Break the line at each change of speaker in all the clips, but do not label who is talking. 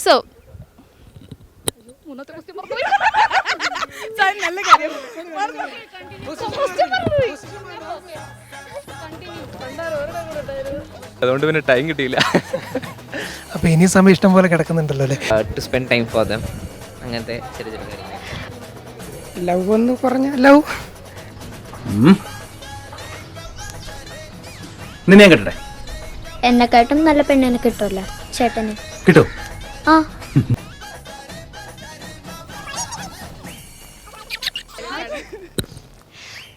So
അതുകൊണ്ട് പിന്നെ time കിട്ടിയില്ല.
അപ്പോൾ ഇനി സമയം ഇഷ്ടം പോലെ കിടക്കുന്നുണ്ടല്ലോ അല്ലേ?
To spend time for them, അങ്ങനത്തെ ചെറിയ ചെറിയ കാര്യങ്ങൾ.
ലവ് എന്ന് പറഞ്ഞ ലവ്
നിന്നെ ഞാൻ കിട്ടട്ടെ?
എന്നെക്കാട്ടും നല്ല പെണ്ണിനെ കിട്ടുമല്ലോ ചേട്ടന്.
കിട്ടോ?
ആ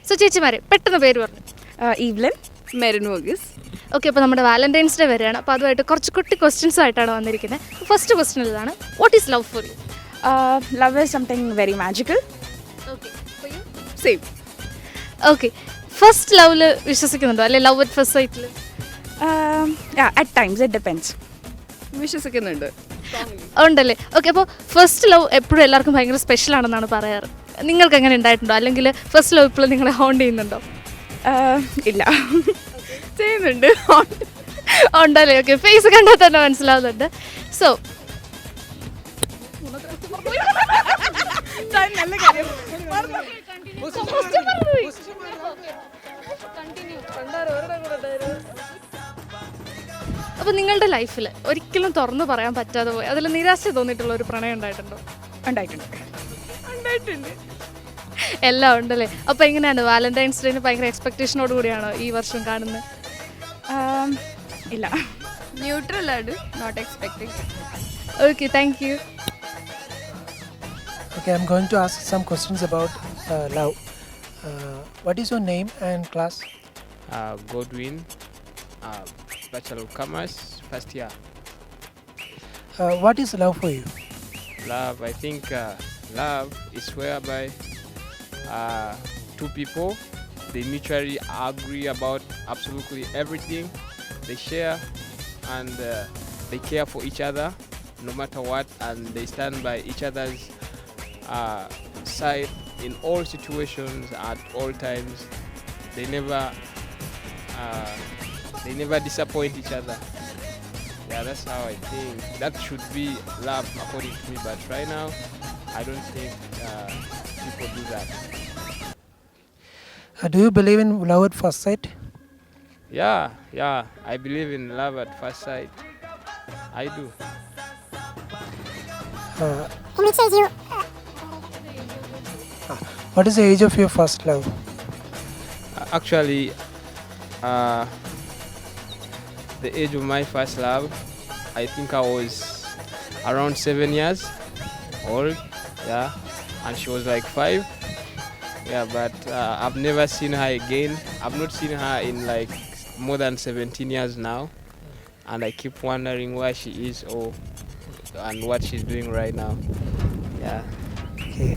സോ ചേച്ചിമാരെ പെട്ടെന്ന് പേര് പറഞ്ഞു.
ഈവ്ലിൻ മെറിൻ വർഗീസ്.
ഓക്കെ, അപ്പോൾ നമ്മുടെ വാലന്റൈൻസ് ഡേ വരെയാണ്. അപ്പോൾ അതുമായിട്ട് കുറച്ച് കുട്ടി ക്വസ്റ്റ്യൻസ് ആയിട്ടാണ് വന്നിരിക്കുന്നത്. ഫസ്റ്റ് ക്വസ്റ്റ്യൻ ഇതാണ്, what is love for you?
Love is something very magical.
Okay,
Same.
Okay, first ലവിൽ വിശ്വസിക്കുന്നുണ്ടോ, അല്ലെ ലവ് അറ്റ് ഫസ്റ്റ് സൈറ്റിൽ?
Yeah, at times it depends. വിശ്വസിക്കുന്നുണ്ട്.
ഉണ്ടല്ലേ. ഓക്കെ, അപ്പോൾ ഫസ്റ്റ് ലവ് എപ്പോഴും എല്ലാവർക്കും ഭയങ്കര സ്പെഷ്യൽ ആണെന്നാണ് പറയാറ്. നിങ്ങൾക്ക് അങ്ങനെ ഉണ്ടായിട്ടുണ്ടോ, അല്ലെങ്കിൽ ഫസ്റ്റ് ലവ് ഇപ്പോഴും നിങ്ങളെ ഹോണ്ട് ചെയ്യുന്നുണ്ടോ?
ഇല്ല, ചെയ്യുന്നുണ്ട്.
ഉണ്ടല്ലേ. ഓക്കെ, ഫേസ് കണ്ടാൽ തന്നെ മനസ്സിലാവുന്നുണ്ട്. സോ അപ്പോൾ നിങ്ങളുടെ ലൈഫിൽ ഒരിക്കലും തുറന്നു പറയാൻ പറ്റാതെ പോയി അതിൽ നിരാശ തോന്നിയിട്ടുള്ള ഒരു പ്രണയം ഉണ്ടായിട്ടുണ്ടോ?
ഉണ്ടായിട്ടുണ്ട്.
എല്ലാം ഉണ്ടല്ലേ. അപ്പോൾ എങ്ങനെയാണ് വാലന്റൈൻസ് ഡേന് ഭയങ്കര എക്സ്പെക്ടേഷനോട് കൂടിയാണോ ഈ വർഷം കാണുന്നത്?
ഇല്ല, ന്യൂട്രൽ ആണ്, not expecting.
Okay, thank you.
Okay, I'm going to ask some questions about love. What is your name and class?
Godwin, Bachelor of Commerce, first year.
What is love for you?
Love, I think love is whereby two people, they mutually agree about absolutely everything. They share and they care for each other no matter what, and they stand by each other's side in all situations at all times. They never disappoint each other. Yeah, that's how I think that should be love according to me, but right now I don't think people do that.
Do you believe in love at first sight?
Yeah, I believe in love at first sight. I do.
What is the age of your first love?
Actually, the age of my first love, I think I was around 7 years old. Yeah, and she was like 5. Yeah, but I've never seen her again. I've not seen her in like more than 17 years now, and I keep wondering where she is and what she's doing right now. Yeah.
Okay.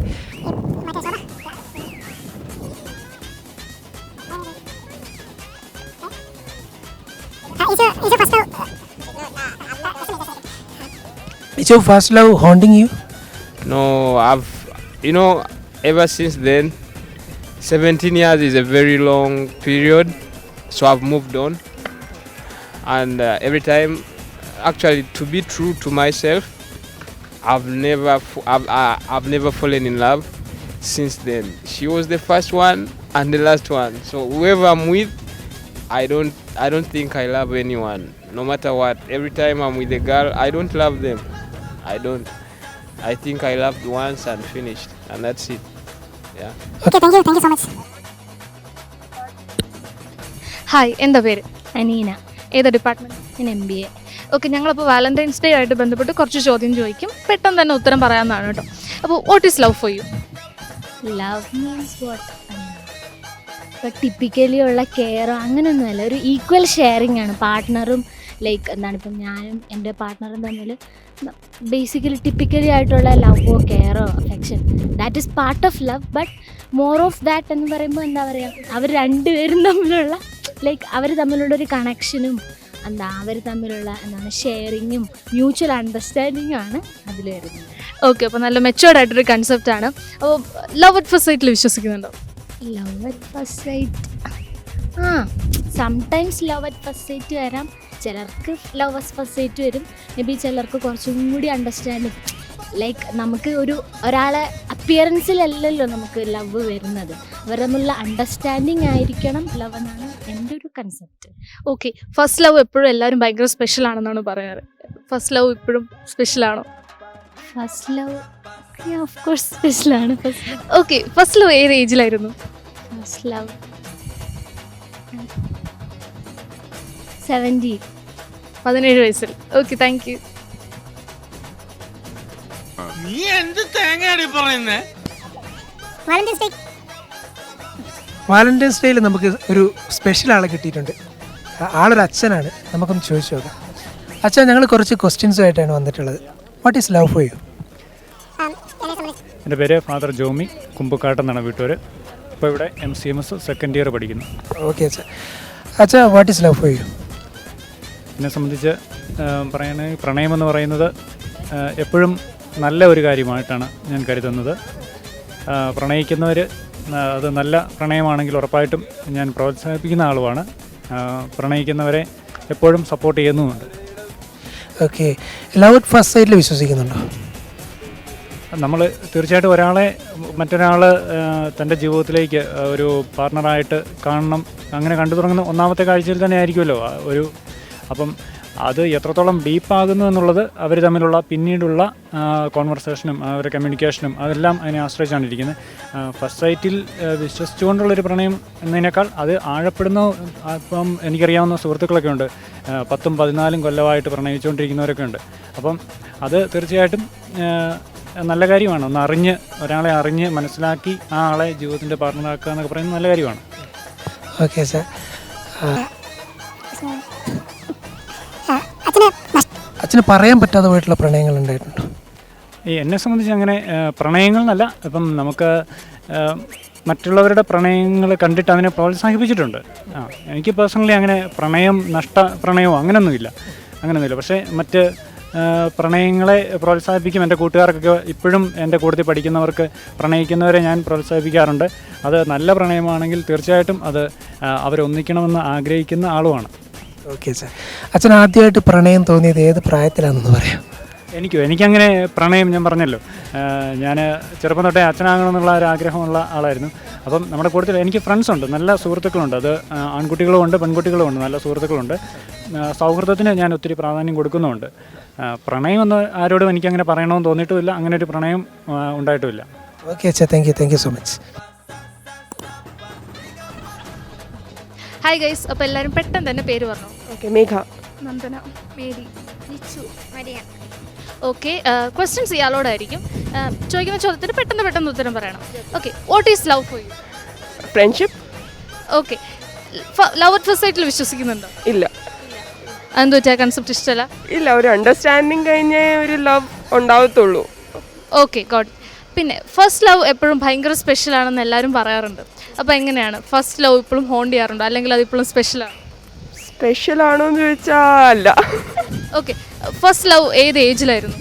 Is your first love haunting you?
No, ever since then, 17 years is a very long period, so I've moved on. And every time, actually, to be true to myself, I've never fallen in love since then. She was the first one and the last one. So whoever I'm with, I don't think I love anyone, no matter what. Every time I'm with a girl, I don't love them. I don't. I think I loved once and finished, and that's it. Yeah.
Okay, thank you so much.
Hi, എന്താ പേര്?
അനീന.
ഏതാ department?
ഞാൻ MBA.
Okay, ഞങ്ങളപ്പോൾ Valentine's day ആയിട്ട് ബന്ധപ്പെട്ട് കുറച്ച് ചോദ്യം ചോദിക്കും, പെട്ടെന്ന് തന്നെ ഉത്തരം പറയാമെന്നാണ് കേട്ടോ. അപ്പോൾ what is love for you?
Love means what? ഇപ്പോൾ ടിപ്പിക്കലി ഉള്ള കെയറോ അങ്ങനെയൊന്നുമല്ല, ഒരു ഈക്വൽ ഷെയറിങ് ആണ്. പാർട്ട്ണറും ലൈക്ക് എന്താണ്, ഇപ്പം ഞാനും എൻ്റെ പാർട്ട്ണറും തമ്മിൽ ബേസിക്കലി ടിപ്പിക്കലി ആയിട്ടുള്ള ലവോ കെയറോ affection, that is part of love. But more of that എന്ന് പറയുമ്പോൾ എന്താ പറയുക, അവർ രണ്ടുപേരും തമ്മിലുള്ള ലൈക്ക് അവർ തമ്മിലുള്ളൊരു കണക്ഷനും അവർ തമ്മിലുള്ള എന്താണ് ഷെയറിങ്ങും മ്യൂച്വൽ അണ്ടർസ്റ്റാൻഡിങ്ങും ആണ് അതിൽ വരുന്നത്.
ഓക്കെ, അപ്പോൾ നല്ല മെച്ചുവേർഡ് ആയിട്ടൊരു കൺസെപ്റ്റാണ്. അപ്പോൾ ലവ് അറ്റ് ഫസ്റ്റ് സൈറ്റിൽ വിശ്വസിക്കുന്നുണ്ടോ?
Love at first sight sometimes love at first sight വരാം, ചിലർക്ക് ലവ് അറ്റ് ഫസ്റ്റ് സൈറ്റ് വരും, മേ ബി ചിലർക്ക് കുറച്ചും കൂടി അണ്ടർസ്റ്റാൻഡിങ്. ലൈക്ക് നമുക്ക് ഒരാളെ അപ്പിയറൻസിലല്ലല്ലോ നമുക്ക് ലവ് വരുന്നത്, അവർ തമ്മിലുള്ള അണ്ടർസ്റ്റാൻഡിങ് ആയിരിക്കണം ലവ് എന്നാണ് എൻ്റെ ഒരു കൺസെപ്റ്റ്.
ഓക്കെ, ഫസ്റ്റ് ലവ് എപ്പോഴും എല്ലാവരും ഭയങ്കര സ്പെഷ്യൽ ആണെന്നാണ് പറയാറ്. ഫസ്റ്റ് ലവ് ഇപ്പോഴും സ്പെഷ്യലാണോ?
ഫസ്റ്റ് ലവ് ഓഫ് കോഴ്സ് സ്പെഷ്യലാണ്.
ഓക്കെ, ഫസ്റ്റ് ലവ് ഏത് ഏജിലായിരുന്നു?
First love 17.
17 വയസ്സിൽ. Okay, thank you.
നീ എന്ത് തേങ്ങയാണ് പറയുന്നേ?
വാലന്റൈൻസ് ഡേയിൽ നമുക്ക് ഒരു സ്പെഷ്യൽ ആളെ കിട്ടിയിട്ടുണ്ട്. ആളൊരു അച്ഛനാണ്, നമുക്കൊന്ന് ചോദിച്ചു നോക്കാം. അച്ഛൻ, ഞങ്ങൾ കുറച്ച് ക്വസ്റ്റ്യൻസുമായിട്ടാണ് വന്നിട്ടുള്ളത്. What is love for U?
എൻ്റെ പേര് ഫാദർ ജോമി, കുമ്പക്കാട്ടെന്നാണ് വീട്ടുകാർ. ഇപ്പോൾ ഇവിടെ MCMS സെക്കൻഡ് ഇയർ പഠിക്കുന്നു.
ഓക്കെ അച്ഛാ. അച്ഛാ, what is love for U?
എന്നെ സംബന്ധിച്ച് പറയുകയാണെങ്കിൽ പ്രണയമെന്ന് പറയുന്നത് എപ്പോഴും നല്ല ഒരു കാര്യമായിട്ടാണ് ഞാൻ കരുതുന്നത്. പ്രണയിക്കുന്നവർ അത് നല്ല പ്രണയമാണെങ്കിൽ ഉറപ്പായിട്ടും ഞാൻ പ്രോത്സാഹിപ്പിക്കുന്ന ആളുമാണ്. പ്രണയിക്കുന്നവരെ എപ്പോഴും സപ്പോർട്ട് ചെയ്യുന്നുമുണ്ട്.
ഓക്കെ, ലവ് അറ്റ് ഫസ്റ്റ് സൈറ്റിൽ വിശ്വസിക്കുന്നുണ്ടോ?
നമ്മൾ തീർച്ചയായിട്ടും ഒരാളെ മറ്റൊരാൾ തൻ്റെ ജീവിതത്തിലേക്ക് ഒരു പാർട്ണറായിട്ട് കാണണം, അങ്ങനെ കണ്ടു തുടങ്ങുന്ന ഒന്നാമത്തെ കാഴ്ചയിൽ തന്നെ ആയിരിക്കുമല്ലോ ഒരു. അപ്പം അത് എത്രത്തോളം ഡീപ്പാകുന്നു എന്നുള്ളത് അവർ തമ്മിലുള്ള പിന്നീടുള്ള കോൺവെർസേഷനും അവരുടെ കമ്മ്യൂണിക്കേഷനും അതെല്ലാം അതിനെ ആശ്രയിച്ചാണ് ഇരിക്കുന്നത്. ഫസ്റ്റ് സൈറ്റിൽ വിശ്വസിച്ചുകൊണ്ടുള്ളൊരു പ്രണയം എന്നതിനേക്കാൾ അത് ആഴപ്പെടുന്ന, ഇപ്പം എനിക്കറിയാവുന്ന സുഹൃത്തുക്കളൊക്കെ ഉണ്ട്, 10ഉം 14ഉം കൊല്ലമായിട്ട് പ്രണയിച്ചുകൊണ്ടിരിക്കുന്നവരൊക്കെ ഉണ്ട്. അപ്പം അത് തീർച്ചയായിട്ടും നല്ല കാര്യമാണ്. ഒന്ന് അറിഞ്ഞ് ഒരാളെ അറിഞ്ഞ് മനസ്സിലാക്കി ആ ആളെ ജീവിതത്തിൻ്റെ പാർട്ണറാക്കുക എന്നൊക്കെ പറയുന്നത് നല്ല കാര്യമാണ്.
Okay sir. അച്ഛന് പറയാൻ പറ്റാതെ പോയിട്ടുള്ള പ്രണയങ്ങൾ ഉണ്ടായിട്ടുണ്ടോ?
എന്നെ സംബന്ധിച്ച് അങ്ങനെ പ്രണയങ്ങൾ എന്നല്ല, ഇപ്പം നമുക്ക് മറ്റുള്ളവരുടെ പ്രണയങ്ങൾ കണ്ടിട്ട് അതിനെ പ്രോത്സാഹിപ്പിച്ചിട്ടുണ്ട്. എനിക്ക് പേഴ്സണലി അങ്ങനെ പ്രണയമോ അങ്ങനെയൊന്നുമില്ല. പക്ഷേ മറ്റ് പ്രണയങ്ങളെ പ്രോത്സാഹിപ്പിക്കും. എൻ്റെ കൂട്ടുകാർക്കൊക്കെ ഇപ്പോഴും എൻ്റെ കൂട്ടത്തിൽ പഠിക്കുന്നവർക്ക് പ്രണയിക്കുന്നവരെ ഞാൻ പ്രോത്സാഹിപ്പിക്കാറുണ്ട്. അത് നല്ല പ്രണയമാണെങ്കിൽ തീർച്ചയായിട്ടും അത് അവരൊന്നിക്കണമെന്ന് ആഗ്രഹിക്കുന്ന ആളുമാണ്.
Okay sir. അച്ഛൻ ആദ്യമായിട്ട് പ്രണയം തോന്നിയത് ഏത് പ്രായത്തിലാണെന്ന് പറയാം?
എനിക്കങ്ങനെ പ്രണയം, ഞാൻ പറഞ്ഞല്ലോ, ഞാൻ ചെറുപ്പം തൊട്ടേ അച്ഛനാകണമെന്നുള്ള ഒരു ആഗ്രഹമുള്ള ആളായിരുന്നു. അപ്പം നമ്മുടെ കൂട്ടത്തിൽ എനിക്ക് ഫ്രണ്ട്സുണ്ട്, നല്ല സുഹൃത്തുക്കളുണ്ട്. അത് ആൺകുട്ടികളുമുണ്ട് പെൺകുട്ടികളുമുണ്ട്, നല്ല സുഹൃത്തുക്കളുണ്ട്. സൗഹൃദത്തിന് ഞാൻ ഒത്തിരി പ്രാധാന്യം കൊടുക്കുന്നുമുണ്ട്. പ്രണയം എന്ന് ആരോടും എനിക്കങ്ങനെ പറയണമെന്ന് തോന്നിയിട്ടുമില്ല, അങ്ങനെ ഒരു പ്രണയം ഉണ്ടായിട്ടുമില്ല.
ഓക്കെ അച്ഛാ, thank you so much.
Hi guys, അപ്പോൾ എല്ലാവരും പെട്ടെന്ന് തന്നെ പേര് പറഞ്ഞു.
Okay, Megha,
Nandana, Mary,
Nichu, Marian.
Okay, questions ഇയാളോടായിരിക്കും. ചോദിക്കുന്ന ചോദ്യത്തിന് പെട്ടെന്ന് ഉത്തരം പറയണം. Okay, what is love for you?
Friendship.
Okay, love at first സൈറ്റിൽ വിശ്വസിക്കുന്നുണ്ടോ?
ഇല്ല.
എന്ത് വെച്ചാൽ കൺസെപ്റ്റ് ഇഷ്ടമല്ല?
ഇല്ല, ഒരു അണ്ടർസ്റ്റാൻഡിങ് കഴിഞ്ഞേ ഒരു ലവ് ഉണ്ടാവത്തുള്ളൂ.
Okay, god. പിന്നെ ഫസ്റ്റ് ലവ് എപ്പോഴും ഭയങ്കര സ്പെഷ്യലാണെന്ന് എല്ലാവരും പറയാറുണ്ട്. അപ്പോൾ എങ്ങനെയാണ് ഫസ്റ്റ് ലവ് ഇപ്പോഴും ഹോണ്ട് ചെയ്യാറുണ്ടോ, അല്ലെങ്കിൽ അത് ഇപ്പോഴും സ്പെഷ്യലാണ്?
സ്പെഷ്യലാണോ എന്ന് ചോദിച്ചാൽ അല്ല.
ഓക്കെ, ഫസ്റ്റ് ലവ് ഏത് ഏജിലായിരുന്നു?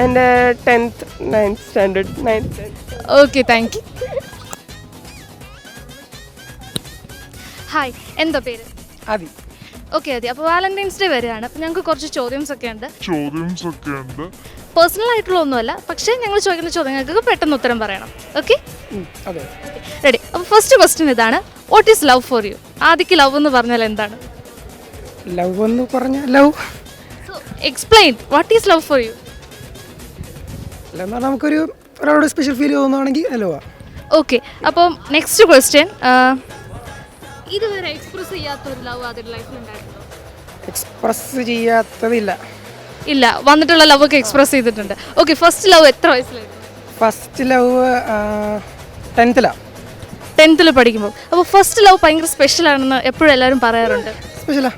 എൻ്റെ 9th standard.
Okay, thank U. Hi, എന്താ പേര്?
ആദി.
ഓക്കെ ആദി, അപ്പോൾ വാലന്റൈൻസ് ഡേ വരികയാണ്. അപ്പോൾ ഞങ്ങൾക്ക് കുറച്ച് ചോദ്യംസ് ഒക്കെ ഉണ്ട്. പേഴ്സണൽ ആയിട്ടുള്ള ഒന്നുമല്ല, പക്ഷേ ഞങ്ങൾ ചോദിക്കുന്ന ചോദ്യങ്ങൾക്ക് പെട്ടെന്ന് ഉത്തരം പറയണം. Okay, ready? അപ്പോൾ ഫസ്റ്റ് ക്വസ്റ്റ്യൻ ഇതാണ്, what is love for you? ആദിക്ക് ലവ് എന്ന് പറഞ്ഞാൽ എന്താണ്?
ലവ് എന്ന് പറഞ്ഞാൽ love.
So explain, what is love for you?
എന്നാൽ നമുക്കൊരു ഒരാളോട് സ്പെഷ്യൽ ഫീൽ തോന്നുകയാണെങ്കിൽ ലവ്.
ഓക്കെ, അപ്പം നെക്സ്റ്റ് ക്വസ്റ്റ്യൻ, ഇതുവരെ എക്സ്പ്രസ് ചെയ്യാത്തൊരു ലവ് ആദ്യം ലൈഫിൽ ഉണ്ടായിട്ടുണ്ടോ?
എക്സ്പ്രസ് ചെയ്യാത്തതില്ല.
ഇല്ല, വന്നിട്ടുള്ള ലവ് ഒക്കെ എക്സ്പ്രസ് ചെയ്തിട്ടുണ്ട്. ഓക്കെ, ഫസ്റ്റ് ലവ് എത്ര വയസ്സിലായിരുന്നു?
ഫസ്റ്റ് ലവ്
10th പഠിക്കുമ്പോൾ. അപ്പോൾ ഫസ്റ്റ് ലവ് ഭയങ്കര സ്പെഷ്യലാണെന്ന് എപ്പോഴും എല്ലാവരും പറയാറുണ്ട്.
സ്പെഷ്യലാ?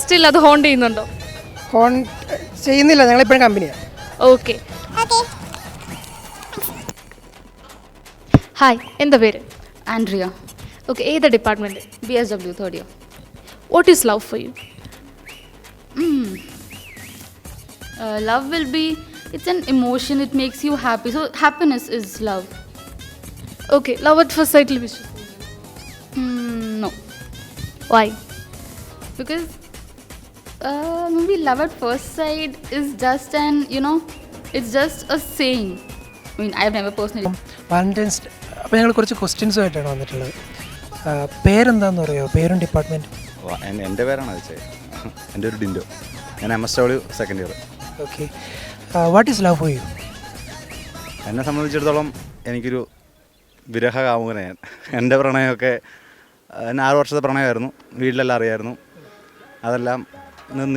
സ്റ്റിൽ അത് ഹോണ്ട് ചെയ്യുന്നുണ്ടോ?
ഹോണ്ട് ചെയ്യുന്നില്ല, ഞങ്ങളിപ്പോഴും കമ്പനിയാണ്.
ഓക്കെ, ഹായ്, എന്താ പേര്?
ആൻഡ്രിയ.
ഓക്കെ, ഏത് department?
BSW 3rd year.
What is love for you?
Love will be, it's an emotion, it makes you happy. So happiness is love.
Okay, love at first സൈറ്റിൽ വിശ്വസിക്കുന്നു?
No.
Why?
Because maybe love at first sight is just an, it's just a saying. I mean, I've never personally.
Valentine's അപ്പോൾ ഞങ്ങൾ കുറച്ച് ക്വസ്റ്റ്യൻസുമായിട്ടാണ് വന്നിട്ടുള്ളത്. പേരെന്താണെന്ന് പറയുമോ? പേരും department?
എൻ്റെ പേരാണ് ചോദിച്ചത്. എൻ്റെ ഒരു ഡിൻഡോ. ഞാൻ MSW second year.
Okay. What is love for U?
എന്നെ സംബന്ധിച്ചിടത്തോളം എനിക്കൊരു വിരഹകാമുകനാണ്. എൻ്റെ പ്രണയമൊക്കെ 6 വർഷത്തെ പ്രണയമായിരുന്നു. വീട്ടിലെല്ലാം അറിയായിരുന്നു. അതെല്ലാം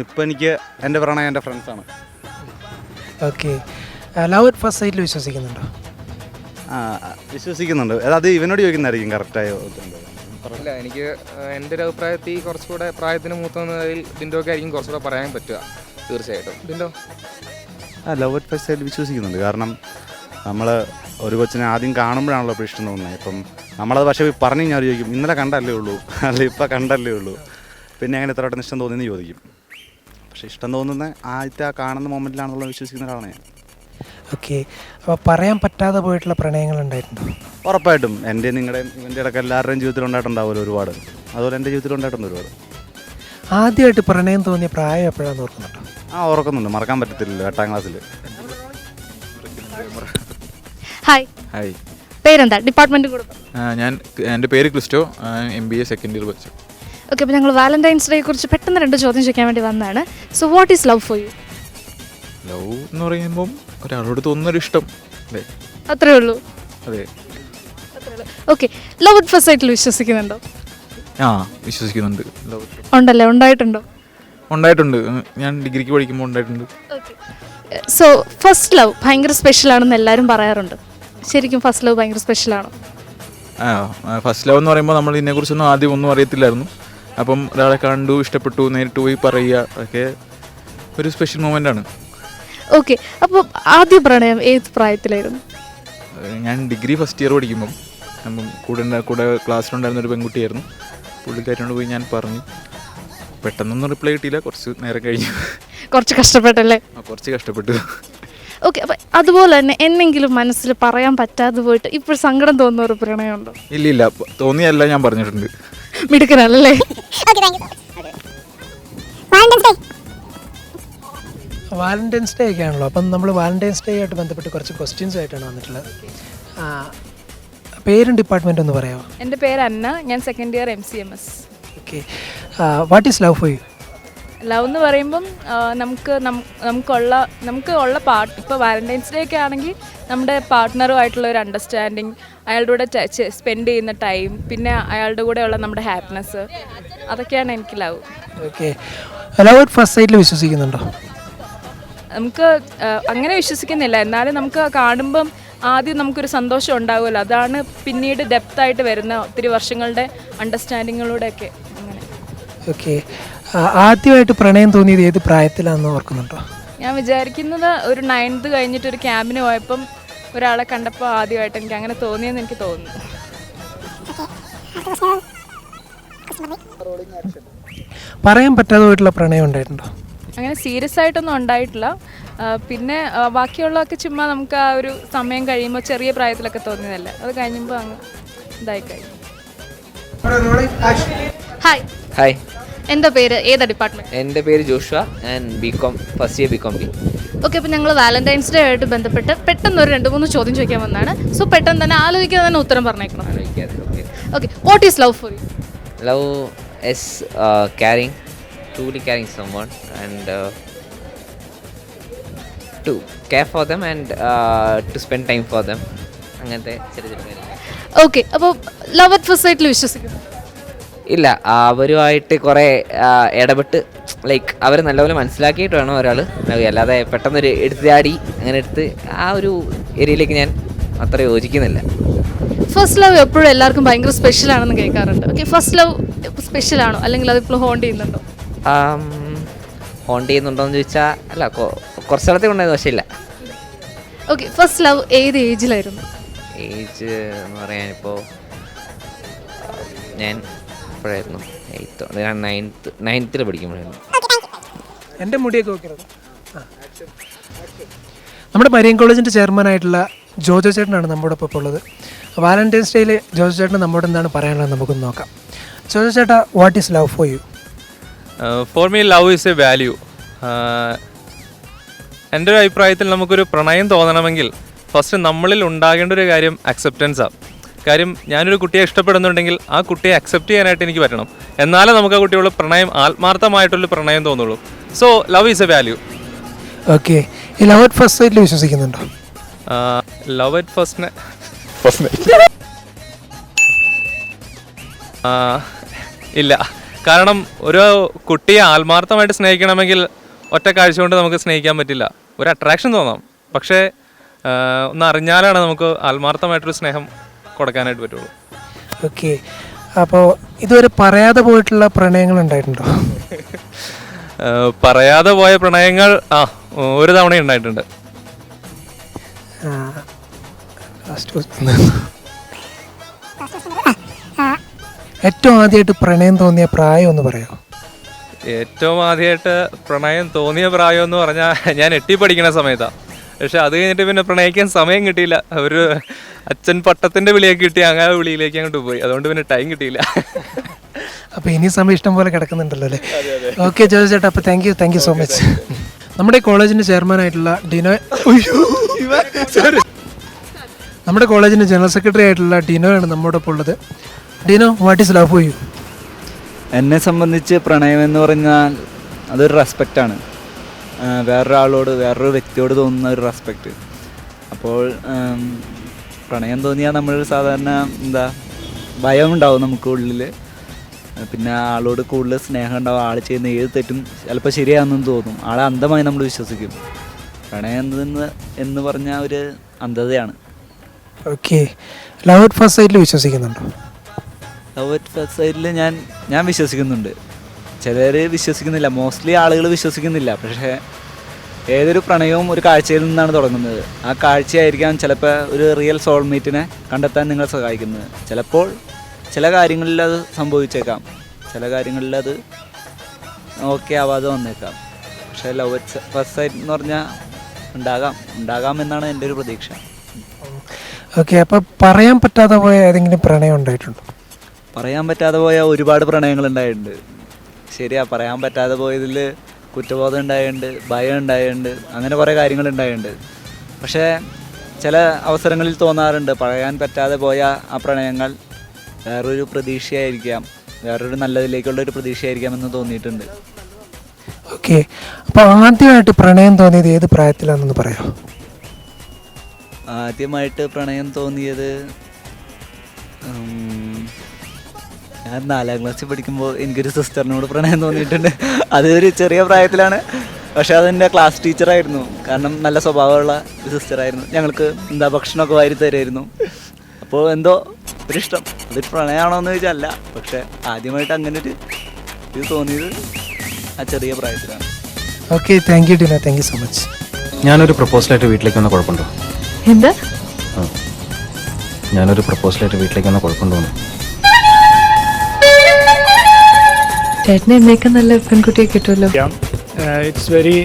ഇപ്പം എനിക്ക് എൻ്റെ പ്രണയം എൻ്റെ ഫ്രണ്ട്സാണ്.
ഓക്കെ. ലവ് അറ്റ് ഫസ്റ്റ് സൈറ്റിൽ വിശ്വസിക്കുന്നുണ്ടോ?
വിശ്വസിക്കുന്നുണ്ട്. അത് ഇവനോട് ചോദിക്കുന്നതായിരിക്കും കറക്റ്റായോ?
അല്ല, എനിക്ക് എൻ്റെ ഒരു അഭിപ്രായത്തിൽ കുറച്ചുകൂടെ പ്രായത്തിന് മൂത്തതിൽ ഡിൻഡോക്കെ ആയിരിക്കും കുറച്ചുകൂടെ പറയാൻ പറ്റുക. തീർച്ചയായിട്ടും ഡിൻഡോ.
ലവ് അറ്റ് ഫസ്റ്റ് സൈറ്റിൽ വിശ്വസിക്കുന്നുണ്ട്. കാരണം നമ്മൾ ഒരു കൊച്ചിനെ ആദ്യം കാണുമ്പോഴാണല്ലോ ഇപ്പോൾ ഇഷ്ടം തോന്നുന്നത്. ഇപ്പം നമ്മളത് പക്ഷേ പറഞ്ഞു കഴിഞ്ഞാൽ ചോദിക്കും, ഇന്നലെ കണ്ടല്ലേ ഉള്ളൂ, അല്ല ഇപ്പം കണ്ടല്ലേ ഉള്ളൂ, പിന്നെ അങ്ങനെ എത്ര വട്ടം ഇഷ്ടം തോന്നിയെന്ന് ചോദിക്കും. പക്ഷേ ഇഷ്ടം തോന്നുന്ന ആദ്യത്തെ ആ കാണുന്ന മൊമെൻറ്റിലാണെന്നുള്ള വിശ്വസിക്കുന്ന ഒരാളാണ് ഞാൻ.
ഓക്കെ. അപ്പോൾ പറയാൻ പറ്റാതെ പോയിട്ടുള്ള പ്രണയങ്ങൾ ഉണ്ടായിട്ടുണ്ടോ?
ഉറപ്പായിട്ടും. എൻ്റെയും നിങ്ങളുടെയും ഇവൻ്റെ ഇടയ്ക്ക് എല്ലാവരുടെയും ജീവിതത്തിൽ ഉണ്ടായിട്ടുണ്ടാവുമല്ലോ ഒരുപാട്. അതുപോലെ എൻ്റെ ജീവിതത്തിൽ ഉണ്ടായിട്ടുണ്ട് ഒരുപാട്.
ആദ്യമായിട്ട് പ്രണയം തോന്നിയ പ്രായം എപ്പോഴാണെന്ന് ഓർക്കുന്നുണ്ടോ?
ഓർക്കുന്നുണ്ട്. മറക്കാൻ പറ്റത്തില്ലല്ലോ, 8ാം ക്ലാസ്സിൽ.
ഹായ്.
ഹായ്.
പേരെന്താ? ഡിപ്പാർട്ട്മെൻറ്റ് കൊടുക്കും.
എൻ്റെ പേര് ക്രിസ്റ്റോ. MBA സെക്കൻഡ് ഇയർ പഠിച്ചു.
ഓക്കെ. അപ്പോൾ ഞങ്ങൾ വാലന്റൈൻസ് ഡേയെ കുറിച്ച് പെട്ടെന്ന് 2 ചോദ്യം ചോദിക്കാൻ വേണ്ടി വന്നതാണ്. So what is love for you?
Love എന്ന് പറയുമ്പം ഒരാളോട് തോന്നുന്നൊരു ഇഷ്ടം അല്ലേ?
അത്രേ ഉള്ളൂ.
അതെ.
ഓക്കെ. ലവ് അറ്റ് ഫസ്റ്റ് സൈറ്റിൽ വിശ്വസിക്കുന്നുണ്ടോ?
വിശ്വസിക്കുന്നുണ്ട്.
ഉണ്ടല്ലേ? ഉണ്ടായിട്ടുണ്ട്.
ഞാൻ ഡിഗ്രിക്ക് പഠിക്കുമ്പോൾ ഉണ്ടായിട്ടുണ്ട്.
സോ ഫസ്റ്റ് ലവ് ഭയങ്കര സ്പെഷ്യലാണെന്ന് എല്ലാവരും പറയാറുണ്ട്. ശരിക്കും ഫസ്റ്റ് ലവ് ഭയങ്കര സ്പെഷ്യലാണോ?
ഫസ്റ്റ് ലവ് എന്ന് പറയുമ്പോൾ നമ്മൾ ഇതിനെക്കുറിച്ചൊന്നും ആദ്യം ഒന്നും അറിയത്തില്ലായിരുന്നു. അപ്പം ഒരാളെ കണ്ടു, ഇഷ്ടപ്പെട്ടു, നേരിട്ട് പോയി പറയുക, അതൊക്കെ ഒരു സ്പെഷ്യൽ മൊമെൻ്റ് ആണ്.
ഓക്കെ. അപ്പോൾ ആദ്യ പ്രണയം ഏത് പ്രായത്തിലായിരുന്നു?
ഞാൻ ഡിഗ്രി ഫസ്റ്റ് ഇയർ പഠിക്കുമ്പം കൂടെ ക്ലാസ്സിലുണ്ടായിരുന്ന ഒരു പെൺകുട്ടിയായിരുന്നു. പുള്ളിക്കാരിനോട് പോയി ഞാൻ പറഞ്ഞു. പെട്ടെന്നൊന്നും റിപ്ലൈ കിട്ടിയില്ല. കുറച്ച് നേരം കഴിഞ്ഞു.
കുറച്ച് കഷ്ടപ്പെട്ടല്ലേ?
കുറച്ച് കഷ്ടപ്പെട്ടു.
ഓക്കെ. അപ്പം അതുപോലെ തന്നെ എന്തെങ്കിലും മനസ്സിൽ പറയാൻ പറ്റാതെ പോയിട്ട് ഇപ്പോൾ സങ്കടം തോന്നുന്ന ഒരു പ്രണയമുണ്ടോ?
ഇല്ല, തോന്നിയല്ല, ഞാൻ പറഞ്ഞിട്ടുണ്ട്.
മിടുക്കനല്ലേ?
വാലന്റൈൻസ് ഡേ ഒക്കെ ആണല്ലോ. അപ്പം നമ്മൾ വാലന്റൈൻസ് ഡേ ആയിട്ട് ബന്ധപ്പെട്ട് കുറച്ച് ക്വസ്റ്റ്യൻസ് ആയിട്ടാണ് വന്നിട്ടുള്ളത്. പേരും ഡിപ്പാർട്ട്മെൻറ്റ് ഒന്ന് പറയാമോ?
എൻ്റെ പേര് അന്ന. ഞാൻ second year MCMS.
Okay. What is love for you?
Love എന്ന് പറയുമ്പം നമുക്കുള്ള ഇപ്പോൾ വാലന്റൈൻസ് ഡേ ഒക്കെ ആണെങ്കിൽ നമ്മുടെ പാർട്ട്ണറുമായിട്ടുള്ള ഒരു അണ്ടർസ്റ്റാൻഡിങ്, അയാളുടെ കൂടെ സ്പെൻഡ് ചെയ്യുന്ന ടൈം, പിന്നെ അയാളുടെ കൂടെയുള്ള നമ്മുടെ ഹാപ്പിനെസ്, അതൊക്കെയാണ് എനിക്ക് love.
Okay. Love at first സൈറ്റിൽ വിശ്വസിക്കുന്നുണ്ടോ?
നമുക്ക് അങ്ങനെ വിശ്വസിക്കുന്നില്ല. എന്നാലും നമുക്ക് കാണുമ്പം ആദ്യം നമുക്കൊരു സന്തോഷം ഉണ്ടാവുമല്ലോ. അതാണ് പിന്നീട് ഡെപ്തായിട്ട് വരുന്ന ഒത്തിരി വർഷങ്ങളുടെ അണ്ടർസ്റ്റാൻഡിങ്ങിലൂടെയൊക്കെ അങ്ങനെ.
ഓക്കെ. ആദ്യമായിട്ട് പ്രണയം തോന്നിയത് ഏത് പ്രായത്തിലാണെന്ന് ഓർക്കുന്നുണ്ടോ?
ഞാൻ വിചാരിക്കുന്നത് ഒരു 9th കഴിഞ്ഞിട്ട് ഒരു ക്യാമ്പിന് പോയപ്പം ഒരാളെ കണ്ടപ്പോൾ ആദ്യമായിട്ട് എനിക്ക് അങ്ങനെ തോന്നിയെന്ന് എനിക്ക് തോന്നുന്നു.
പറയാൻ പറ്റാതെ പോയിട്ടുള്ള പ്രണയം ഉണ്ടായിട്ടുണ്ടോ?
അങ്ങനെ സീരിയസ് ആയിട്ടൊന്നും ഉണ്ടായിട്ടില്ല. പിന്നെ ബാക്കിയുള്ളതൊക്കെ ചുമ്മാ നമുക്ക് ആ ഒരു സമയം കഴിയുമ്പോൾ ചെറിയ പ്രായത്തിലൊക്കെ തോന്നിയതല്ലേ, അത് കഴിയുമ്പോൾ അങ്ങ് ഇതായി കഴിഞ്ഞു.
ഹായ്.
ഹായ്.
എന്താ പേര്? ഏതാ ഡിപ്പാർട്ട്മെന്റ്?
എൻ്റെ പേര് ജോഷുവ. ഞാൻ BCom first year BCom B.
Okay. അപ്പോൾ ഞങ്ങൾ വാലന്റൈൻസ് ഡേ ആയിട്ട് ബന്ധപ്പെട്ട് പെട്ടെന്ന് ഒരു 2-3 ചോദ്യം ചോദിക്കാൻ വന്നതാണ്. സോ പെട്ടെന്ന് തന്നെ ആലോചിക്കാതെ തന്നെ ഉത്തരം പറഞ്ഞേക്കണം. Okay. What is love for you?
Love is caring, truly caring someone and to care for them and to spend time for them. അങ്ങനത്തെ ചെറിയ കാര്യങ്ങൾ.
ഓക്കെ. അപ്പോൾ ലവ് അറ്റ് ഫസ്റ്റ് സൈറ്റിൽ വിശ്വസിക്കുന്നു?
ഇല്ല, അവരുമായിട്ട് കുറേ ഇടപെട്ട് ലൈക്ക് അവർ നല്ലപോലെ മനസ്സിലാക്കിയിട്ട് വേണം ഒരാൾ. അല്ലാതെ പെട്ടെന്നൊരു എടുത്താടി അങ്ങനെ എടുത്ത് ആ ഒരു ഏരിയയിലേക്ക് ഞാൻ അത്ര യോജിക്കുന്നില്ല.
ഫസ്റ്റ് ലവ് എപ്പോഴും എല്ലാവർക്കും ഭയങ്കര സ്പെഷ്യലാണെന്ന് കേൾക്കാറുണ്ട്. ഓക്കെ. ഫസ്റ്റ് ലവ് സ്പെഷ്യലാണോ, അല്ലെങ്കിൽ അതിപ്പോൾ ഹോണ്ട് ചെയ്യുന്നുണ്ടോ?
ഹോണ്ട് ചെയ്യുന്നുണ്ടോയെന്ന് ചോദിച്ചാൽ അല്ല, കുറച്ച് സ്ഥലത്തേക്ക് ഉണ്ടായിരുന്നു, പക്ഷേ ഇല്ല.
ഓക്കെ. ഫസ്റ്റ് ലവ് ഏത് ഏജിലായിരുന്നു?
ഏജ് എന്ന് പറയാനിപ്പോൾ ഞാൻ എപ്പോഴായിരുന്നു? 9th പഠിക്കുമ്പോഴായിരുന്നു.
എൻ്റെ മുടിയൊക്കെ നോക്കിയത്. നമ്മുടെ മരിയൻ കോളേജിൻ്റെ ചെയർമാനായിട്ടുള്ള ജോജോ ചേട്ടനാണ് നമ്മുടെ ഒപ്പം ഉള്ളത്. വാലന്റൈൻസ് ഡേയിൽ ജോജോ ചേട്ടന് നമ്മോട് എന്താണ് പറയാനുള്ളത് നമുക്കൊന്ന് നോക്കാം. ജോജോ ചേട്ടാ, what is love for U?
For me love is a value. എൻ്റെ ഒരു അഭിപ്രായത്തിൽ നമുക്കൊരു പ്രണയം തോന്നണമെങ്കിൽ ഫസ്റ്റ് നമ്മളിൽ ഉണ്ടാകേണ്ട ഒരു കാര്യം അക്സെപ്റ്റൻസാണ്. കാര്യം ഞാനൊരു കുട്ടിയെ ഇഷ്ടപ്പെടുന്നുണ്ടെങ്കിൽ ആ കുട്ടിയെ അക്സെപ്റ്റ് ചെയ്യാനായിട്ട് എനിക്ക് പറ്റണം. എന്നാലേ നമുക്ക് ആ കുട്ടിയോട് പ്രണയം, ആത്മാർത്ഥമായിട്ടുള്ള പ്രണയം തോന്നുള്ളൂ. So love is a value.
Okay, ഈ ലവ് അറ്റ് ഫസ്റ്റ് സൈറ്റിൽ വിശ്വസിക്കുന്നുണ്ടോ?
ലവ് അറ്റ് ഫസ്റ്റ് ഇല്ല. കാരണം ഒരു കുട്ടിയെ ആത്മാർത്ഥമായിട്ട് സ്നേഹിക്കണമെങ്കിൽ ഒറ്റ കാഴ്ച കൊണ്ട് നമുക്ക് സ്നേഹിക്കാൻ പറ്റില്ല. ഒരു അട്രാക്ഷൻ തോന്നാം, പക്ഷേ ഒന്ന് അറിഞ്ഞാലാണ് നമുക്ക് ആത്മാർത്ഥമായിട്ടൊരു സ്നേഹം കൊടുക്കാനായിട്ട് പറ്റുള്ളൂ.
ഓക്കെ, അപ്പോൾ ഇതുവരെ പറയാതെ പോയിട്ടുള്ള പ്രണയങ്ങൾ ഉണ്ടായിട്ടുണ്ടോ?
പറയാതെ പോയ പ്രണയങ്ങൾ ഒരു തവണ ഉണ്ടായിട്ടുണ്ട്.
ഏറ്റവും ആദ്യമായിട്ട് പ്രണയം തോന്നിയ പ്രായം ഒന്ന് പറയാമോ?
ഏറ്റവും ആദ്യമായിട്ട് പ്രണയം തോന്നിയ പ്രായം എന്ന് പറഞ്ഞാൽ ഞാൻ 8ൽ പഠിക്കുന്ന സമയത്താണ്. പക്ഷെ അത് കഴിഞ്ഞിട്ട് പിന്നെ പ്രണയിക്കാൻ സമയം കിട്ടിയില്ല. ഒരു അച്ഛൻ പട്ടത്തിൻ്റെ വിളിയൊക്കെ കിട്ടി, അങ്ങനെ വിളിയിലേക്ക് അങ്ങോട്ട് പോയി. അതുകൊണ്ട് പിന്നെ ടൈം കിട്ടിയില്ല.
അപ്പോൾ ഇനി സമയം ഇഷ്ടം പോലെ കിടക്കുന്നുണ്ടല്ലോ അല്ലേ? ഓക്കെ ജോജോ ചേട്ടാ, അപ്പോൾ താങ്ക് യു സോ മച്ച്. നമ്മുടെ കോളേജിൻ്റെ ചെയർമാനായിട്ടുള്ള നമ്മുടെ കോളേജിൻ്റെ ജനറൽ സെക്രട്ടറി ആയിട്ടുള്ള ഡിനോയാണ് നമ്മോടൊപ്പം ഉള്ളത്. Dino, what is love for U?
എന്നെ സംബന്ധിച്ച് പ്രണയം എന്ന് പറഞ്ഞാൽ അതൊരു റെസ്പെക്റ്റാണ്. വേറൊരാളോട്, വേറൊരു വ്യക്തിയോട് തോന്നുന്ന ഒരു റെസ്പെക്റ്റ്. അപ്പോൾ പ്രണയം തോന്നിയാൽ നമ്മൾ സാധാരണ ഭയം ഉണ്ടാവും നമുക്ക് ഉള്ളിൽ. പിന്നെ ആളോട് കൂടുതൽ സ്നേഹം ഉണ്ടാവും. ആൾ ചെയ്യുന്ന ഏത് തെറ്റും ചിലപ്പോൾ ശരിയാണെന്ന് തോന്നും. ആളെ അന്ധമായി നമ്മൾ വിശ്വസിക്കും. പ്രണയം എന്ന് പറഞ്ഞാൽ ഒരു അന്ധതയാണ്.
ഓക്കെ, ലവ് അറ്റ് ഫസ്റ്റ് സൈറ്റിൽ വിശ്വസിക്കുന്നുണ്ടോ?
ലവ് അറ്റ് ഫസ്റ്റ് സൈറ്റിൽ ഞാൻ വിശ്വസിക്കുന്നുണ്ട്. ചിലർ വിശ്വസിക്കുന്നില്ല, മോസ്റ്റ്ലി ആളുകൾ വിശ്വസിക്കുന്നില്ല. പക്ഷേ ഏതൊരു പ്രണയവും ഒരു കാഴ്ചയിൽ നിന്നാണ് തുടങ്ങുന്നത്. ആ കാഴ്ചയായിരിക്കാം ചിലപ്പോൾ ഒരു റിയൽ സോൾമേറ്റിനെ കണ്ടെത്താൻ നിങ്ങളെ സഹായിക്കുന്നത്. ചിലപ്പോൾ ചില കാര്യങ്ങളിൽ അത് സംഭവിച്ചേക്കാം, ചില കാര്യങ്ങളിൽ അത് ഓക്കെ ആവാതെ വന്നേക്കാം. പക്ഷേ ലവ് അറ്റ് ഫസ്റ്റ് സൈറ്റ് എന്ന് പറഞ്ഞാൽ ഉണ്ടാകാമെന്നാണ് എൻ്റെ ഒരു പ്രതീക്ഷ.
ഓക്കെ, അപ്പോൾ പറയാൻ പറ്റാതെ പോയ ഏതെങ്കിലും പ്രണയം ഉണ്ടായിട്ടുണ്ടോ?
പറയാൻ പറ്റാതെ പോയ ഒരുപാട് പ്രണയങ്ങൾ ഉണ്ടായിട്ടുണ്ട്. ശരിയാ, പറയാൻ പറ്റാതെ പോയതിൽ കുറ്റബോധം ഉണ്ടായിട്ടുണ്ട്, ഭയം ഉണ്ടായിട്ടുണ്ട്, അങ്ങനെ കുറേ കാര്യങ്ങൾ ഉണ്ടായിട്ടുണ്ട്. പക്ഷേ ചില അവസരങ്ങളിൽ തോന്നാറുണ്ട് പറയാൻ പറ്റാതെ പോയ ആ പ്രണയങ്ങൾ വേറൊരു പ്രതീക്ഷയായിരിക്കാം, വേറൊരു നല്ലതിലേക്കുള്ളൊരു പ്രതീക്ഷയായിരിക്കാം എന്ന് തോന്നിയിട്ടുണ്ട്.
ഓക്കെ, അപ്പോൾ ആദ്യമായിട്ട് പ്രണയം തോന്നിയത് ഏത് പ്രായത്തിലാണെന്ന് പറയാമോ?
ആദ്യമായിട്ട് പ്രണയം തോന്നിയത് ഞാൻ 4ാം ക്ലാസ്സിൽ പഠിക്കുമ്പോൾ എനിക്കൊരു സിസ്റ്ററിനോട് പ്രണയം തോന്നിയിട്ടുണ്ട്. അതൊരു ചെറിയ പ്രായത്തിലാണ്, പക്ഷേ അതെൻ്റെ ക്ലാസ് ടീച്ചറായിരുന്നു. കാരണം നല്ല സ്വഭാവമുള്ള ഒരു സിസ്റ്ററായിരുന്നു. ഞങ്ങൾക്ക് ഭക്ഷണമൊക്കെ വാരി തരുമായിരുന്നു. അപ്പോൾ എന്തോ ഒരിഷ്ടം. അതൊരു പ്രണയമാണോ എന്ന് ചോദിച്ചാൽ അല്ല, പക്ഷേ ആദ്യമായിട്ട് അങ്ങനെ ഒരു ഇത് തോന്നിയത് ആ ചെറിയ പ്രായത്തിലാണ്.
Okay, thank you Dina, thank you so much.
ഞാനൊരു പ്രപ്പോസലായിട്ട് വീട്ടിലേക്ക് വന്ന കുഴപ്പമുണ്ടോ?
എന്താ?
ഞാനൊരു പ്രപ്പോസലായിട്ട് വീട്ടിലേക്ക് വന്ന കുഴപ്പമുണ്ടോ?
ചേട്ടന് എന്നേക്കാൾ നല്ല പെൺകുട്ടിയെ കിട്ടുമല്ലോ.
It's very